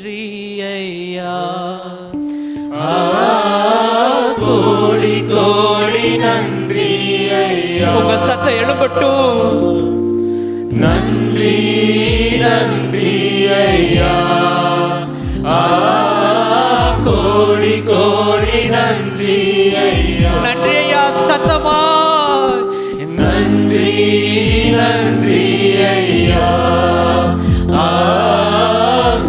நன்றி ஐயா. கோடி கோடி நன்றி ஐயா. உங்க சத்தம் எழும்பட்டும். நன்றி நன்றி ஐயா. கோடி கோடி நன்றி ஐயா. நன்றி ஐயா. சத்தமா நன்றி நன்றி ஐயா.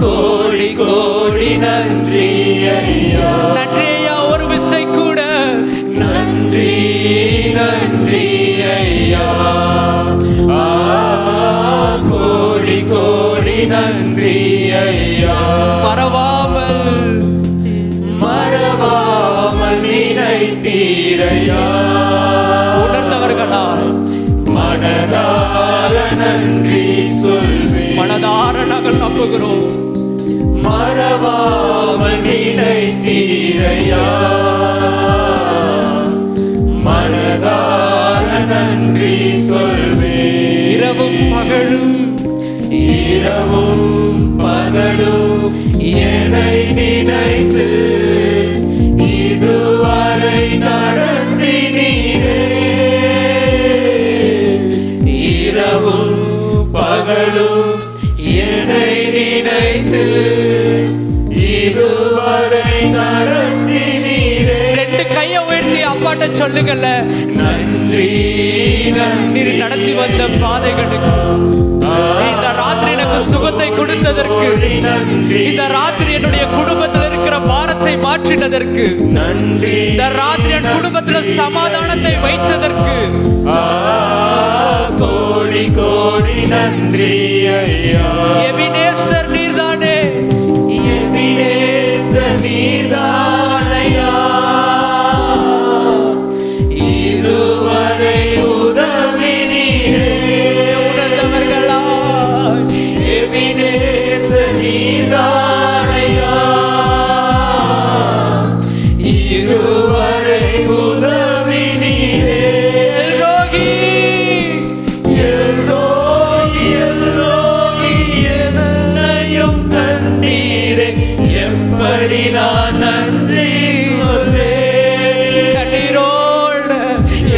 கோடி கோடி நன்றி ஐயா. நன்றி ஐயா. ஒரு விசை கூட நன்றி நன்றி ஐயா. கோடி கோடி நன்றி ஐயா. மறவாமல் மறவாமல் நினைத்தீரையா. உணர்ந்தவர்களா மனதார நன்றி சொல்வே. மனதார நாங்கள் நம்புகிறோம். மறவாமல் நினைத்தீரையா. மனதார நன்றி சொல்வே. இரவும் பகலும் இரவும் பகலும் என்னை நினைத்து இதுவரை நடத்தினீரே. இரவும் பகலும் என்னை நினைத்து இதுவரை நடத்தினீரே. ரெண்டு கையை உயர்த்தி அப்பாட்ட சொல்லுங்கல்ல. நன்றி நீர் நடத்தி வந்த பாதைகளுக்கு, இந்த ராத்திரி எனக்கு சுகத்தை கொடுத்ததற்கு, இந்த ராத்திரி என்னுடைய குடும்பத்தில் இருக்கிற பாரத்தை மாற்றினதற்கு, நன்றி. இந்த ராத்திரி என் குடும்பத்தில் சமாதானத்தை வைத்ததற்கு கோடி கோடி நன்றி ஐயா. எபினேசர் நீர்தானே. எபினேசர் நீர்தானையா. இதுவரை உதவினீரே. உணர்ந்தவர்களா எபினேசர் நீர்தானையா. இதுவரை உதவினீரே. ரோகி எல்லோகி எல்லோகி என்னையும் தண்ணீரே. எப்படி நான் நன்றி சொல்வேன். கண்ணீரோடு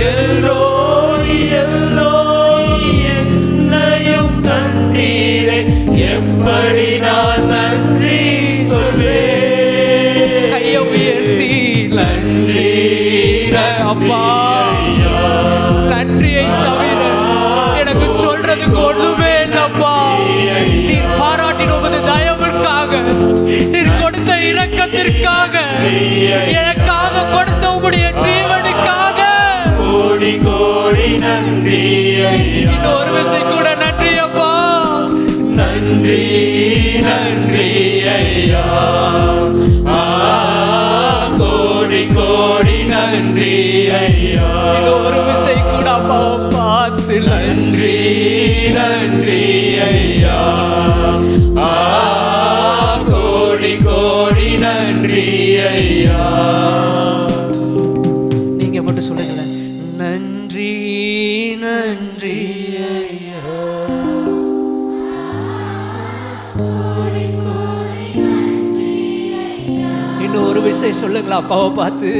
எல்லோகி எல்லோகி என்னையும் தண்ணீரே. எப்படி நான் நன்றி சொல்வேன். கையை உயர்த்தி நன்றி அப்பா, நன்றியை தவிர எனக்கு சொல்றதுக்கு ஒண்ணுமே இல்லப்பா. நீர் பாராட்டின உமது தயவிற்காக, நீர் கொடுத்த இரக்கத்திற்காக, எனக்காக கொடுத்த உம்முடைய ஜீவனுக்காக கோடி கோடி நன்றி ஐயா. இன்னொரு விசை கூட நன்றி அப்பா. நன்றி நன்றி ஐயா. கோடி கோடி நன்றி ஐயா. இன்னொரு விசை கூட அப்பாவை பார்த்து நன்றி நன்றி ஐயா. கோடி கோடி நன்றி ஐயா. நீங்க மட்டும் சொல்லுங்களேன். நன்றி நன்றி ஐயா. இன்னும் ஒரு விஷயம் சொல்லுங்களா அப்பாவை பார்த்து.